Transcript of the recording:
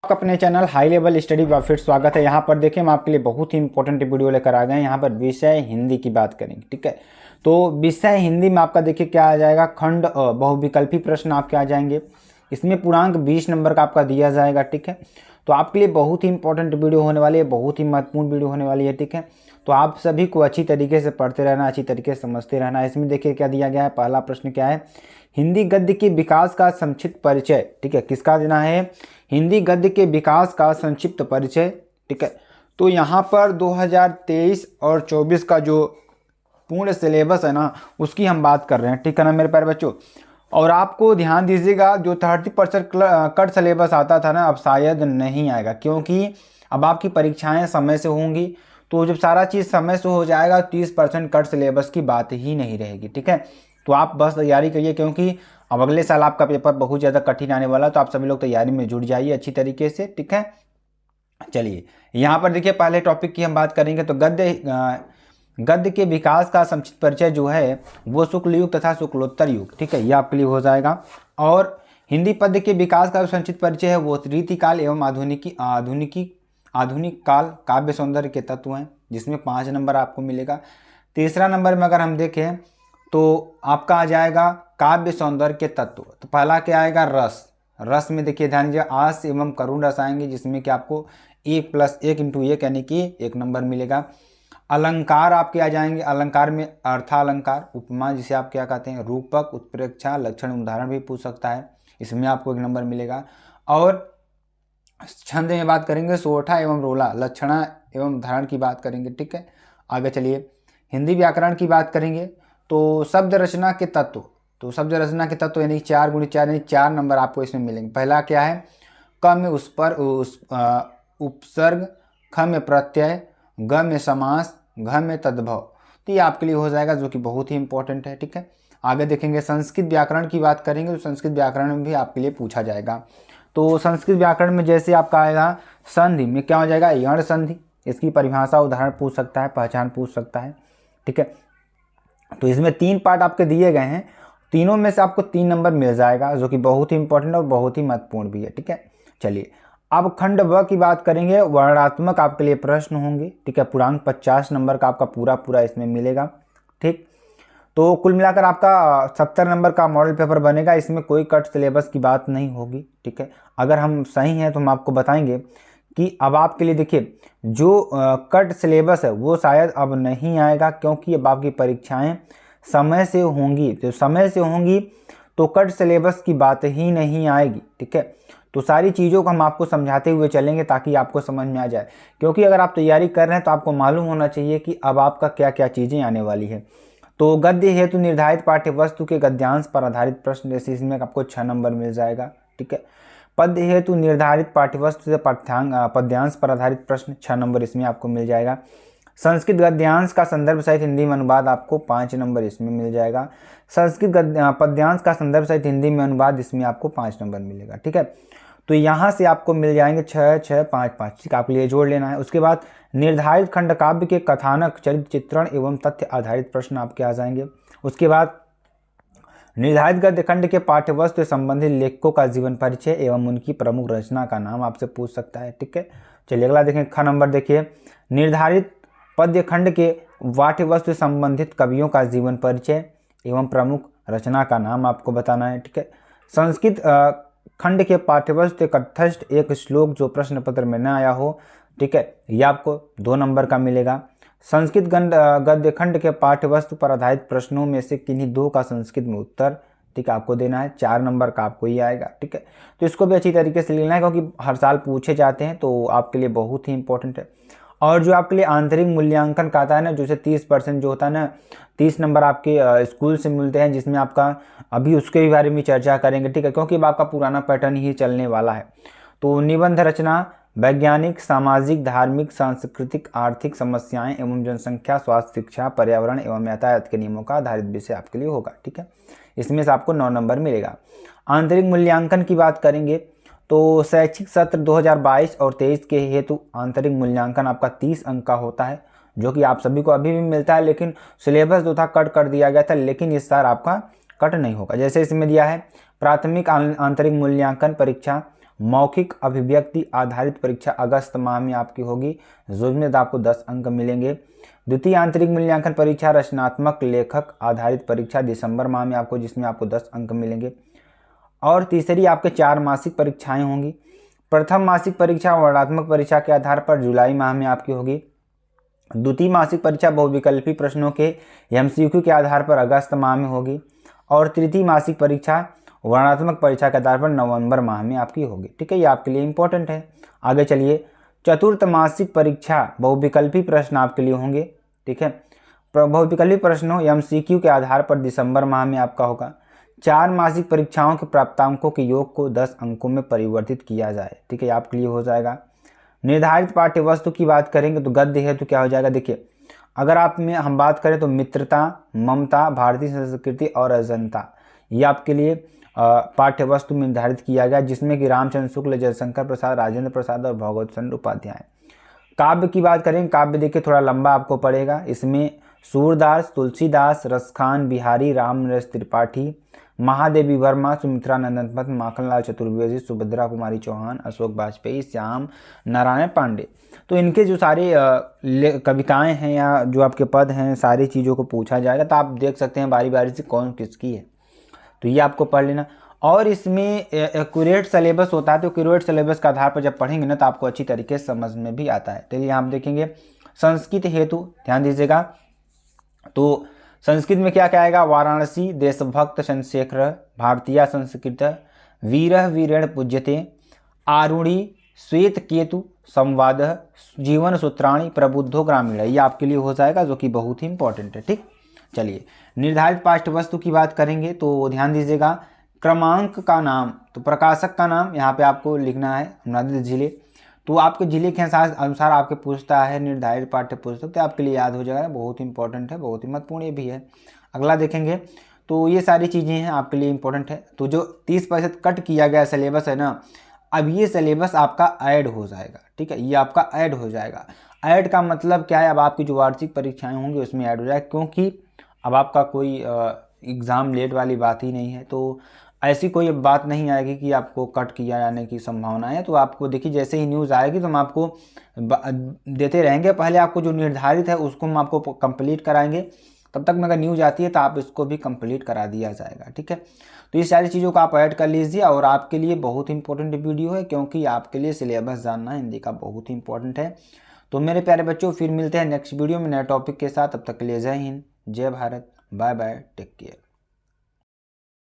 आपका अपने channel high level study का फिर स्वागत है। यहाँ पर देखिए हम आपके लिए बहुत ही इंपॉर्टेंट वीडियो लेकर आ गए हैं। यहाँ पर विषय हिंदी की बात करेंगे, ठीक है। तो विषय हिंदी में आपका देखिए क्या आ जाएगा, खंड बहुविकल्पी प्रश्न आपके आ जाएंगे। इसमें पूर्णांक 20 नंबर का आपका दिया जाएगा, ठीक है। तो आपके लिए बहुत ही इंपॉर्टेंट वीडियो होने वाली है, बहुत ही महत्वपूर्ण वीडियो होने वाली है, ठीक है। तो आप सभी को अच्छी तरीके से पढ़ते रहना, अच्छी तरीके से समझते रहना। इसमें देखिए क्या दिया गया है, पहला प्रश्न क्या है, हिंदी गद्य के विकास का संक्षिप्त परिचय, ठीक है। किसका देना है, हिंदी गद्य के विकास का संक्षिप्त परिचय, ठीक है। तो यहाँ पर 2023 और 24 का जो पूर्ण सिलेबस है ना, उसकी हम बात कर रहे हैं, ठीक है ना मेरे प्यारे बच्चों। और आपको ध्यान दीजिएगा, जो 30% कट सिलेबस आता था ना, अब शायद नहीं आएगा, क्योंकि अब आपकी परीक्षाएं समय से होंगी। तो जब सारा चीज़ समय से हो जाएगा, 30% कट सिलेबस की बात ही नहीं रहेगी, ठीक है। तो आप बस तैयारी करिए, क्योंकि अब अगले साल आपका पेपर बहुत ज़्यादा कठिन आने वाला है। तो आप सभी लोग तैयारी में जुट जाइए अच्छी तरीके से, ठीक है। चलिए यहाँ पर देखिए पहले टॉपिक की हम बात करेंगे। तो गद्य के विकास का संक्षिप्त परिचय जो है वो शुक्ल युग तथा शुक्लोत्तर युग, ठीक है, ये आपके लिए हो जाएगा। और हिंदी पद्य के विकास का संक्षिप्त परिचय है वो रीतिकाल एवं आधुनिक काल काव्य सौंदर्य के तत्व हैं, जिसमें 5 नंबर आपको मिलेगा। तीसरा नंबर में अगर हम देखें तो आपका आ जाएगा काव्य सौंदर्य के तत्व। तो पहला क्या आएगा, रस। रस में देखिए ध्यान दीजिए, आस एवं करुण रस आएंगे, जिसमें कि आपको 1 + 1 × 1 यानी कि 1 नंबर मिलेगा। अलंकार आपके आ जाएंगे, अलंकार में अर्थालंकार, उपमा जिसे आप क्या कहते हैं, रूपक, उत्प्रेक्षा, लक्षण, उदाहरण भी पूछ सकता है, इसमें आपको 1 नंबर मिलेगा। और छंद में बात करेंगे, सोठा एवं रोला, लक्षणा एवं उदाहरण की बात करेंगे, ठीक है। आगे चलिए, हिंदी व्याकरण की बात करेंगे तो शब्द रचना के तत्व। तो शब्द रचना के तत्व यानी 4 × 4 यानी 4 नंबर आपको इसमें मिलेंगे। पहला क्या है, क में उपसर्ग, ख में प्रत्यय, ग में समास, घ में तद्भव। तो ये आपके लिए हो जाएगा, जो कि बहुत ही इंपॉर्टेंट है, ठीक है। आगे देखेंगे, संस्कृत व्याकरण की बात करेंगे तो संस्कृत व्याकरण में भी आपके लिए पूछा जाएगा। तो संस्कृत व्याकरण में जैसे आपका आएगा, संधि में क्या हो जाएगा, यण संधि, इसकी परिभाषा उदाहरण पूछ सकता है, पहचान पूछ सकता है, ठीक है। तो इसमें 3 पार्ट आपके दिए गए हैं, तीनों में से आपको 3 नंबर मिल जाएगा, जो कि बहुत ही इंपॉर्टेंट और बहुत ही महत्वपूर्ण भी है, ठीक है। चलिए अब खंड व की बात करेंगे, वर्णनात्मक आपके लिए प्रश्न होंगे, ठीक है। पूर्णांक 50 नंबर का आपका पूरा इसमें मिलेगा, ठीक। तो कुल मिलाकर आपका 70 नंबर का मॉडल पेपर बनेगा। इसमें कोई कट सिलेबस की बात नहीं होगी, ठीक है। अगर हम सही हैं तो हम आपको बताएंगे कि अब आपके लिए देखिए जो कट सिलेबस है वो शायद अब नहीं आएगा, क्योंकि अब आपकी परीक्षाएं समय से होंगी। तो समय से होंगी तो कट सिलेबस की बात ही नहीं आएगी, ठीक है। तो सारी चीज़ों को हम आपको समझाते हुए चलेंगे, ताकि आपको समझ में आ जाए, क्योंकि अगर आप तैयारी कर रहे हैं तो आपको मालूम होना चाहिए कि अब आपका क्या क्या चीज़ें आने वाली है। तो गद्य हेतु निर्धारित पाठ्य वस्तु के गद्यांश पर आधारित प्रश्न, जैसे इसमें आपको 6 नंबर मिल जाएगा, ठीक है। पद्य हेतु निर्धारित पाठ्यवस्तु से पद्यांश पर आधारित प्रश्न, 6 नंबर इसमें आपको मिल जाएगा। संस्कृत गद्यांश का संदर्भ सहित हिंदी में अनुवाद, आपको 5 नंबर इसमें मिल जाएगा। संस्कृत पद्यांश का संदर्भ सहित हिंदी में अनुवाद, इसमें आपको 5 नंबर मिलेगा, ठीक है। तो यहाँ से आपको मिल जाएंगे 6, 6, 5, 5, ठीक है, आपके लिए जोड़ लेना है। उसके बाद निर्धारित खंड काव्य के कथानक, चरित्र, चित्रण एवं तथ्य आधारित प्रश्न आपके आ जाएंगे। उसके बाद निर्धारित गद्य खंड के पाठ्यवस्तु से संबंधित लेखकों का जीवन परिचय एवं उनकी प्रमुख रचना का नाम आपसे पूछ सकता है, ठीक है। चलिए अगला देखें, ख नंबर देखिए, निर्धारित पद्य खंड के पाठ्यवस्तु से संबंधित कवियों का जीवन परिचय एवं प्रमुख रचना का नाम आपको बताना है, ठीक है। संस्कृत खंड के पाठ्यवस्तु तटस्थ एक श्लोक जो प्रश्न पत्र में न आया हो, ठीक है, यह आपको 2 नंबर का मिलेगा। संस्कृत गद्य खंड के पाठ्यवस्तु पर आधारित प्रश्नों में से किन्हीं 2 का संस्कृत में उत्तर, ठीक है, आपको देना है, 4 नंबर का आपको ये आएगा, ठीक है। तो इसको भी अच्छी तरीके से लेना है, क्योंकि हर साल पूछे जाते हैं, तो आपके लिए बहुत ही इंपॉर्टेंट है। और जो आपके लिए आंतरिक मूल्यांकन का आता है ना, जैसे 30% जो होता है ना, 30 नंबर आपके स्कूल से मिलते हैं, जिसमें आपका अभी उसके भी बारे में चर्चा करेंगे, ठीक है, क्योंकि अब आपका पुराना पैटर्न ही चलने वाला है। तो निबंध रचना, वैज्ञानिक, सामाजिक, धार्मिक, सांस्कृतिक, आर्थिक समस्याएं एवं जनसंख्या, स्वास्थ्य, शिक्षा, पर्यावरण एवं यातायात के नियमों का आधारित विषय आपके लिए होगा, ठीक है। इसमें से आपको 9 नंबर मिलेगा। आंतरिक मूल्यांकन की बात करेंगे तो शैक्षिक सत्र 2022 और 23 के हेतु आंतरिक मूल्यांकन आपका 30 अंक का होता है, जो कि आप सभी को अभी भी मिलता है, लेकिन सिलेबस जो था कट कर दिया गया था, लेकिन इस साल आपका कट नहीं होगा। जैसे इसमें दिया है, प्राथमिक आंतरिक मूल्यांकन परीक्षा मौखिक अभिव्यक्ति आधारित परीक्षा अगस्त माह में आपकी होगी, जिसमें आपको 10 अंक मिलेंगे। द्वितीय आंतरिक मूल्यांकन परीक्षा रचनात्मक लेखक आधारित परीक्षा दिसंबर माह में आपको, जिसमें आपको 10 अंक मिलेंगे। और तीसरी आपके 4 मासिक परीक्षाएं होंगी। प्रथम मासिक परीक्षा वर्णनात्मक परीक्षा के आधार पर जुलाई माह में आपकी होगी। द्वितीय मासिक परीक्षा बहुविकल्पी प्रश्नों के MCQ के आधार पर अगस्त माह में होगी। और तृतीय मासिक परीक्षा वर्णनात्मक परीक्षा के आधार पर नवंबर माह में आपकी होगी। ठीक है, ये आपके लिए इंपॉर्टेंट है। आगे चलिए, चतुर्थ मासिक परीक्षा बहुविकल्पी प्रश्न आपके लिए होंगे। ठीक है, बहुविकल्पी प्रश्नों MCQ के आधार पर दिसंबर माह में आपका होगा। 4 मासिक परीक्षाओं के प्राप्तांकों के योग को 10 अंकों में परिवर्तित किया जाए। ठीक है, आपके लिए हो जाएगा। निर्धारित पाठ्य वस्तु की बात करेंगे तो गद्य है तो क्या हो जाएगा, देखिए अगर हम बात करें तो मित्रता, ममता, भारतीय संस्कृति और अजंता, ये आपके लिए पाठ्य वस्तु निर्धारित किया गया, जिसमें कि रामचंद्र शुक्ल, जयशंकर प्रसाद, राजेंद्र प्रसाद और भगवत चंद्र उपाध्याय। काव्य की बात करें, काव्य देखिए थोड़ा लंबा आपको पड़ेगा। इसमें सूरदास, तुलसीदास, रसखान, बिहारी, रामनरेश त्रिपाठी, महादेवी वर्मा, सुमित्रा नंदन पन्त, माखनलाल चतुर्वेदी, सुभद्रा कुमारी चौहान, अशोक वाजपेयी, श्याम नारायण पांडे, तो इनके जो सारे कविताएं हैं या जो आपके पद हैं, सारी चीज़ों को पूछा जाएगा। तो आप देख सकते हैं बारी बारी से कौन किसकी है, तो ये आपको पढ़ लेना। और इसमें एक्यूरेट सिलेबस होता है, तो एक्यूरेट सिलेबस के आधार पर जब पढ़ेंगे ना तो आपको अच्छी तरीके से समझ में भी आता है। चलिए आप देखेंगे संस्कृत हेतु, ध्यान दीजिएगा। तो संस्कृत में क्या क्या आएगा, वाराणसी, देशभक्त चंद्रशेखर, भारतीय संस्कृत, वीरः वीरेण पूज्यते, आरुणि, श्वेत केतु, संवाद, जीवन सूत्राणि, प्रबुद्धो ग्रामीण, ये आपके लिए हो जाएगा, जो कि बहुत ही इंपॉर्टेंट है। ठीक, चलिए निर्धारित पाठ्य वस्तु की बात करेंगे तो ध्यान दीजिएगा। क्रमांक का नाम, तो प्रकाशक का नाम यहाँ पे आपको लिखना है अनुवादित जिले, तो आपके जिले के अनुसार आपके पूछता है निर्धारित पाठ्य पुस्तक, तो आपके लिए याद हो जाएगा, बहुत इंपॉर्टेंट है, बहुत ही महत्वपूर्ण भी है। अगला देखेंगे तो ये सारी चीज़ें हैं आपके लिए इंपॉर्टेंट है। तो जो 30% कट किया गया सिलेबस है ना, अब ये सिलेबस आपका ऐड हो जाएगा। ठीक है, ये आपका ऐड हो जाएगा। ऐड का मतलब क्या है, अब आपकी जो वार्षिक परीक्षाएं होंगी उसमें ऐड हो जाएगा, क्योंकि अब आपका कोई एग्ज़ाम लेट वाली बात ही नहीं है, तो ऐसी कोई बात नहीं आएगी कि आपको कट किया जाने की संभावना है। तो आपको देखिए जैसे ही न्यूज़ आएगी तो हम आपको देते रहेंगे। पहले आपको जो निर्धारित है उसको हम आपको कंप्लीट कराएंगे, तब तक में अगर न्यूज़ आती है तो आप इसको भी कंप्लीट करा दिया जाएगा। ठीक है, तो ये सारी चीज़ों को आप ऐड कर लीजिए। और आपके लिए बहुत इंपॉर्टेंट वीडियो है, क्योंकि आपके लिए सिलेबस जानना हिंदी का बहुत ही इंपॉर्टेंट है। तो मेरे प्यारे बच्चों, फिर मिलते हैं नेक्स्ट वीडियो में नए टॉपिक के साथ। तब तक के लिए जय हिंद, जय Bharat, bye bye, take care.